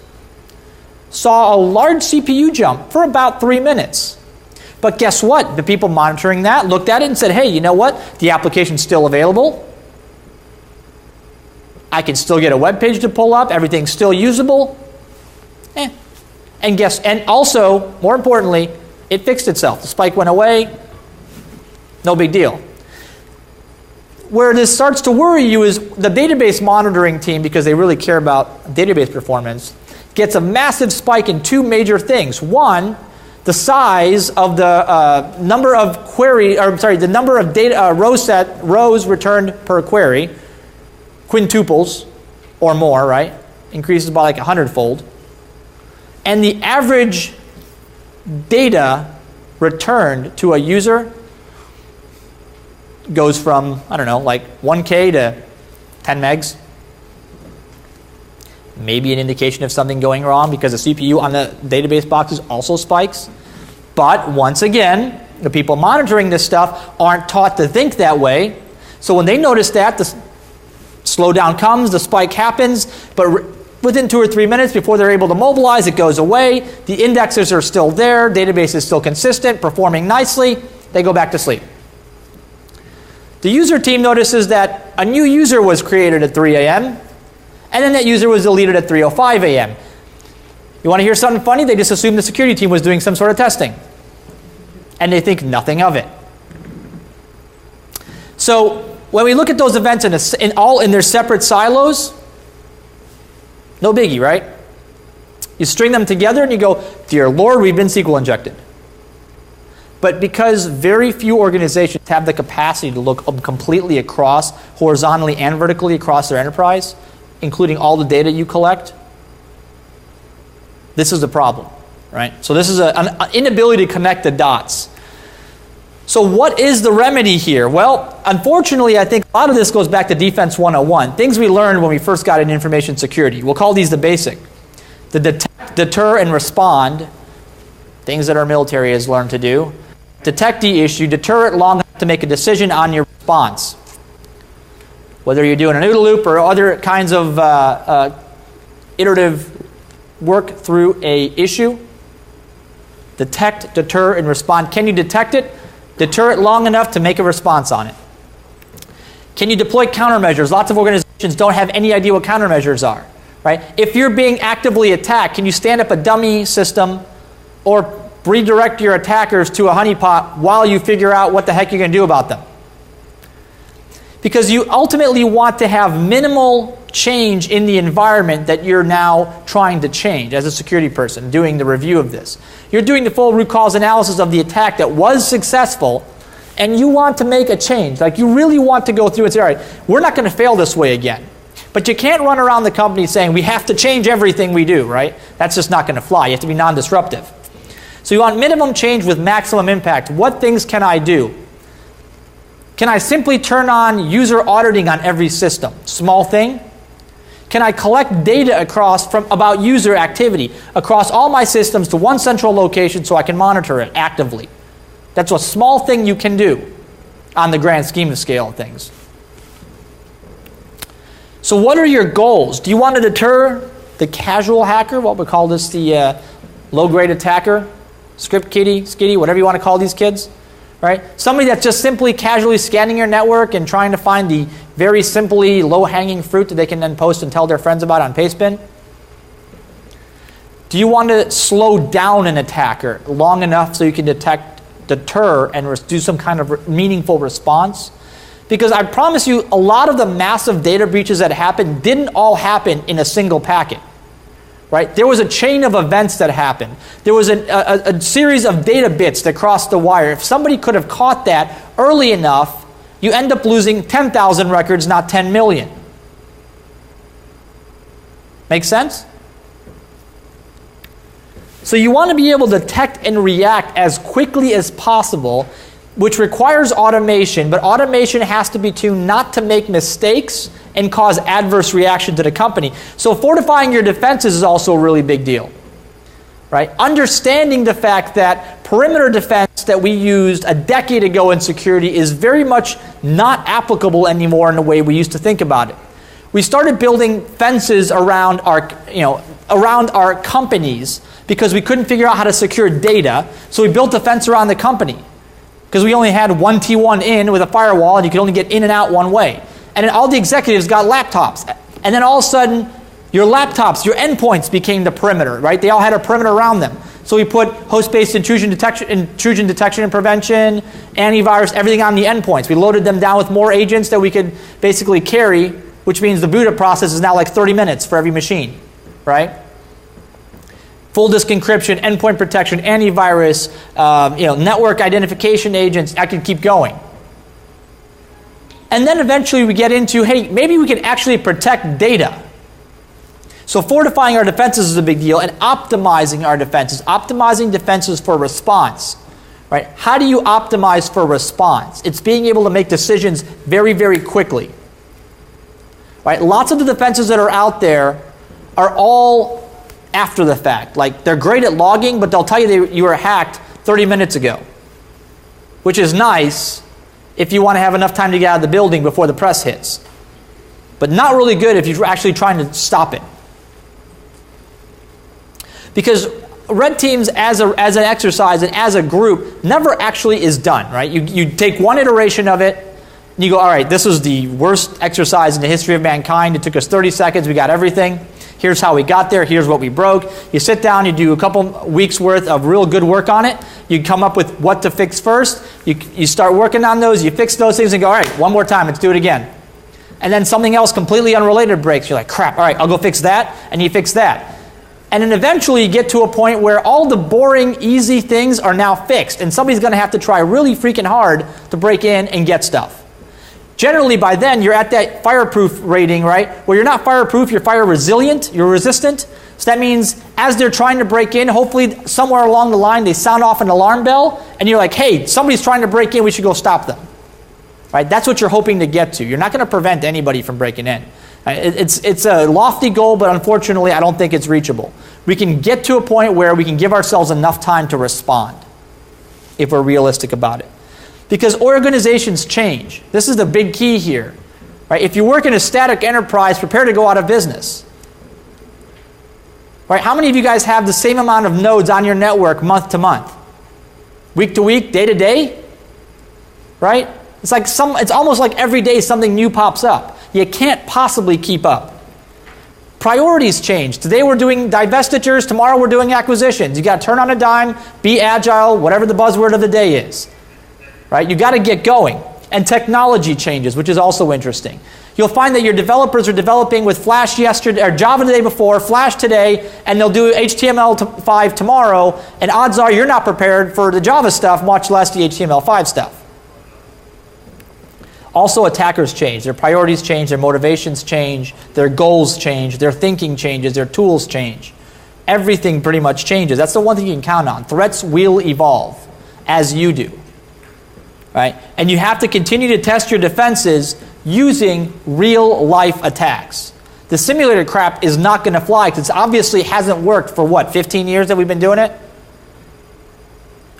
saw a large CPU jump for about 3 minutes. But guess what? The people monitoring that looked at it and said, hey, you know what? The application's still available. I can still get a web page to pull up. Everything's still usable. And also, more importantly, it fixed itself. The spike went away. No big deal. Where this starts to worry you is the database monitoring team, because they really care about database performance, gets a massive spike in 2 major things. One, the size of the number of the number of data rows returned per query, quintuples or more, right? Increases by like 100-fold. And the average data returned to a user goes from, I don't know, like 1K to 10 megs. Maybe an indication of something going wrong because the CPU on the database boxes also spikes. But once again, the people monitoring this stuff aren't taught to think that way. So when they notice that, the slowdown comes, the spike happens, but within 2 or 3 minutes before they're able to mobilize, it goes away. The indexes are still there. Database is still consistent, performing nicely. They go back to sleep. The user team notices that a new user was created at 3 a.m., and then that user was deleted at 3:05 a.m. You want to hear something funny? They just assume the security team was doing some sort of testing, and they think nothing of it. So when we look at those events all in their separate silos, no biggie, right? You string them together and you go, dear Lord, we've been SQL injected. But because very few organizations have the capacity to look completely across, horizontally and vertically across their enterprise, including all the data you collect, this is the problem, right? So this is an inability to connect the dots. So what is the remedy here? Well, unfortunately, I think a lot of this goes back to Defense 101, things we learned when we first got into information security. We'll call these the basic. The detect, deter, and respond, things that our military has learned to do. Detect the issue, deter it long enough to make a decision on your response. Whether you're doing an OODA loop or other kinds of iterative work through a issue, detect, deter, and respond. Can you detect it? Deter it long enough to make a response on it. Can you deploy countermeasures? Lots of organizations don't have any idea what countermeasures are, right? If you're being actively attacked, can you stand up a dummy system or redirect your attackers to a honeypot while you figure out what the heck you're going to do about them? Because you ultimately want to have minimal change in the environment that you're now trying to change as a security person doing the review of this. You're doing the full root cause analysis of the attack that was successful, and you want to make a change. Like, you really want to go through and say, all right, we're not going to fail this way again. But you can't run around the company saying we have to change everything we do, right? That's just not going to fly. You have to be non-disruptive. So you want minimum change with maximum impact. What things can I do? Can I simply turn on user auditing on every system? Small thing. Can I collect data about user activity across all my systems to one central location so I can monitor it actively? That's a small thing you can do on the grand scheme of scale of things. So what are your goals? Do you want to deter the casual hacker, what we call this the low-grade attacker, script kiddie, skitty, whatever you want to call these kids? Right? Somebody that's just simply casually scanning your network and trying to find the very simply low-hanging fruit that they can then post and tell their friends about on Pastebin? Do you want to slow down an attacker long enough so you can detect, deter, and do some kind of meaningful response? Because I promise you, a lot of the massive data breaches that happened didn't all happen in a single packet. Right? There was a chain of events that happened. There was a series of data bits that crossed the wire. If somebody could have caught that early enough, you end up losing 10,000 records, not 10 million. Make sense? So you want to be able to detect and react as quickly as possible, which requires automation, but automation has to be tuned not to make mistakes and cause adverse reaction to the company. So fortifying your defenses is also a really big deal, right? Understanding the fact that perimeter defense that we used a decade ago in security is very much not applicable anymore in the way we used to think about it. We started building fences around our companies because we couldn't figure out how to secure data, so we built a fence around the company because we only had one T1 in with a firewall and you could only get in and out one way. And then all the executives got laptops. And then all of a sudden, your laptops, your endpoints became the perimeter, right? They all had a perimeter around them. So we put host-based intrusion detection and prevention, antivirus, everything on the endpoints. We loaded them down with more agents that we could basically carry, which means the boot up process is now like 30 minutes for every machine, right? Full disk encryption, endpoint protection, antivirus, network identification agents. I could keep going. And then eventually we get into, hey, maybe we can actually protect data. So fortifying our defenses is a big deal, and optimizing our defenses. Optimizing defenses for response. Right? How do you optimize for response? It's being able to make decisions very, very quickly. Right? Lots of the defenses that are out there are all after the fact. Like, they're great at logging, but they'll tell you you were hacked 30 minutes ago. Which is nice if you want to have enough time to get out of the building before the press hits. But not really good if you're actually trying to stop it. Because red teams as an exercise and as a group never actually is done, right? You take one iteration of it, And you go, all right, this was the worst exercise in the history of mankind. It took us 30 seconds. We got everything. Here's how we got there. Here's what we broke. You sit down. You do a couple weeks worth of real good work on it. You come up with what to fix first. You start working on those. You fix those things and go, all right, one more time. Let's do it again. And then something else completely unrelated breaks. You're like, crap. All right, I'll go fix that. And you fix that. And then eventually you get to a point where all the boring, easy things are now fixed. And somebody's going to have to try really freaking hard to break in and get stuff. Generally, by then, you're at that fireproof rating, right? Where you're not fireproof, you're fire resilient, you're resistant. So that means as they're trying to break in, hopefully somewhere along the line, they sound off an alarm bell, and you're like, hey, somebody's trying to break in, we should go stop them. Right? That's what you're hoping to get to. You're not going to prevent anybody from breaking in. It's a lofty goal, but unfortunately, I don't think it's reachable. We can get to a point where we can give ourselves enough time to respond, if we're realistic about it. Because organizations change. This is the big key here. Right? If you work in a static enterprise, prepare to go out of business. Right? How many of you guys have the same amount of nodes on your network month to month? Week to week, day to day? Right? It's almost like every day something new pops up. You can't possibly keep up. Priorities change. Today we're doing divestitures, tomorrow we're doing acquisitions. You got to turn on a dime, be agile, whatever the buzzword of the day is. Right? You got to get going. And technology changes, which is also interesting. You'll find that your developers are developing with Flash yesterday, or Java the day before, Flash today, and they'll do HTML5 tomorrow, and odds are you're not prepared for the Java stuff, much less the HTML5 stuff. Also, attackers change. Their priorities change, their motivations change, their goals change, their thinking changes, their tools change. Everything pretty much changes. That's the one thing you can count on. Threats will evolve as you do. Right? And you have to continue to test your defenses using real-life attacks. The simulator crap is not going to fly because it obviously hasn't worked for, what, 15 years that we've been doing it?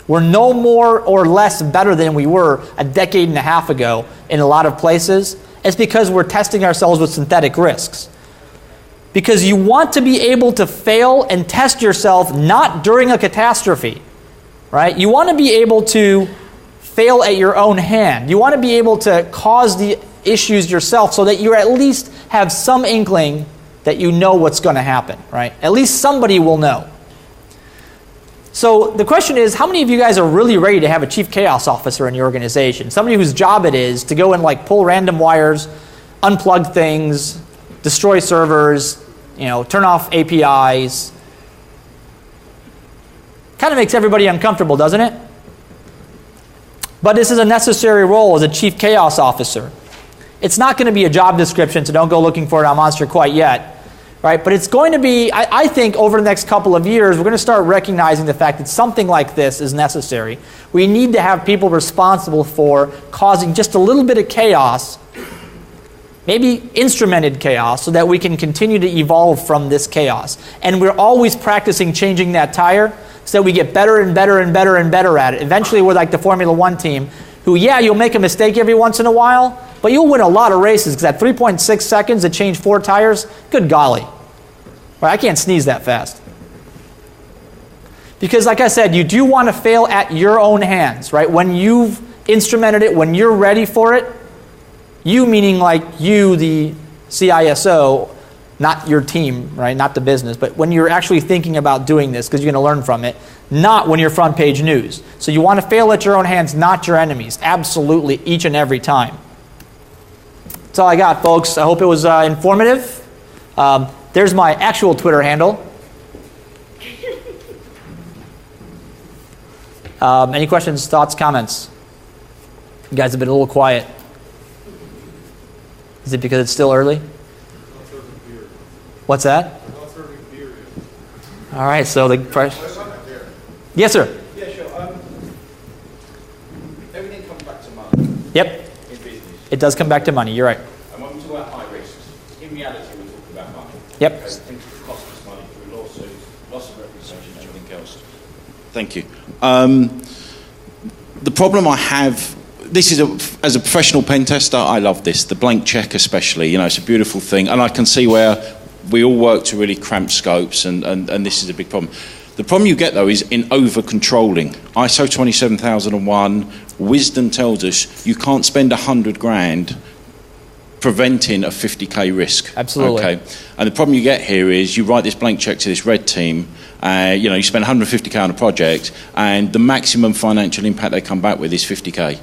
We're no more or less better than we were a decade and a half ago in a lot of places. It's because we're testing ourselves with synthetic risks. Because you want to be able to fail and test yourself not during a catastrophe. Right? You want to be able to fail at your own hand. You want to be able to cause the issues yourself so that you at least have some inkling that you know what's going to happen, right? At least somebody will know. So the question is, how many of you guys are really ready to have a chief chaos officer in your organization? Somebody whose job it is to go and pull random wires, unplug things, destroy servers, turn off APIs. Kind of makes everybody uncomfortable, doesn't it? But this is a necessary role as a chief chaos officer. It's not going to be a job description, so don't go looking for it on Monster quite yet. Right? But it's going to be, I think, over the next couple of years, we're going to start recognizing the fact that something like this is necessary. We need to have people responsible for causing just a little bit of chaos, maybe instrumented chaos, so that we can continue to evolve from this chaos. And we're always practicing changing that tire, so that we get better and better and better and better at it. Eventually, we're like the Formula One team, who, yeah, you'll make a mistake every once in a while, but you'll win a lot of races, because at 3.6 seconds to change 4 tires, good golly. Right, I can't sneeze that fast. Because like I said, you do want to fail at your own hands, right? When you've instrumented it, when you're ready for it, you meaning like you, the CISO, not your team, right? Not the business, but when you're actually thinking about doing this, because you're going to learn from it, not when you're front page news. So you want to fail at your own hands, not your enemies. Absolutely, each and every time. That's all I got, folks. I hope it was informative. There's my actual Twitter handle. Any questions, thoughts, comments? You guys have been a little quiet. Is it because it's still early? What's that? All right, so the price. Yes, sir. Yeah, sure. Everything comes back to money. Yep. In business. It does come back to money. You're right. And when we talk about high risks, in reality, we're talking about money. Yep. Okay, things that cost us money through lawsuits, loss of reputation, and everything else. Thank you. The problem I have. This is as a professional pen tester, I love this. The blank check especially, it's a beautiful thing. And I can see where we all work to really cramped scopes and this is a big problem. The problem you get, though, is in over-controlling. ISO 27001, wisdom tells us you can't spend 100 grand preventing a 50k risk. Absolutely. Okay. And the problem you get here is you write this blank check to this red team, you spend 150k on a project, and the maximum financial impact they come back with is 50k.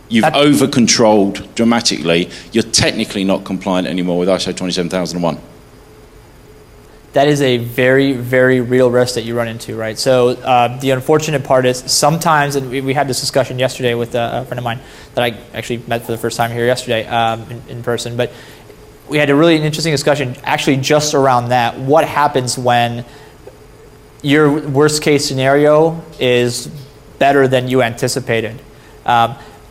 You've over-controlled dramatically. You're technically not compliant anymore with ISO 27001. That is a very, very real risk that you run into, right? So the unfortunate part is sometimes, and we had this discussion yesterday with a friend of mine that I actually met for the first time here yesterday in person, but we had a really interesting discussion actually just around that. What happens when your worst case scenario is better than you anticipated?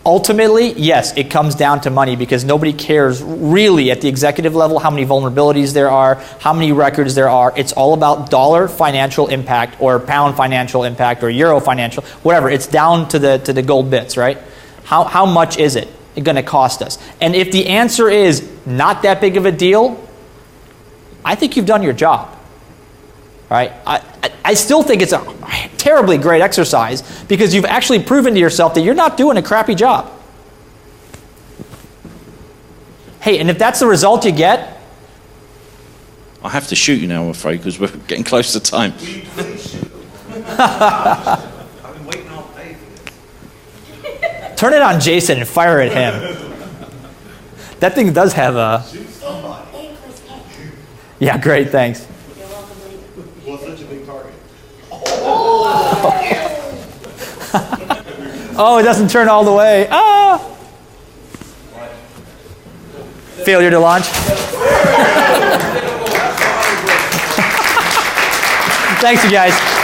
Ultimately, yes, it comes down to money because nobody cares really at the executive level how many vulnerabilities there are, how many records there are. It's all about dollar financial impact or pound financial impact or euro financial, whatever. It's down to the gold bits, right? How much is it going to cost us? And if the answer is not that big of a deal, I think you've done your job. Right? I still think it's a terribly great exercise because you've actually proven to yourself that you're not doing a crappy job. Hey, and if that's the result you get, I have to shoot you now, I'm afraid, because we're getting close to time. Will you please shoot? I've been waiting all day for this. turn it on Jason and fire at him. That thing does have a... Shoot somebody. Yeah, great, thanks. Well, such a big target. Oh, it doesn't turn all the way. Ah! Failure to launch. Thanks, you guys.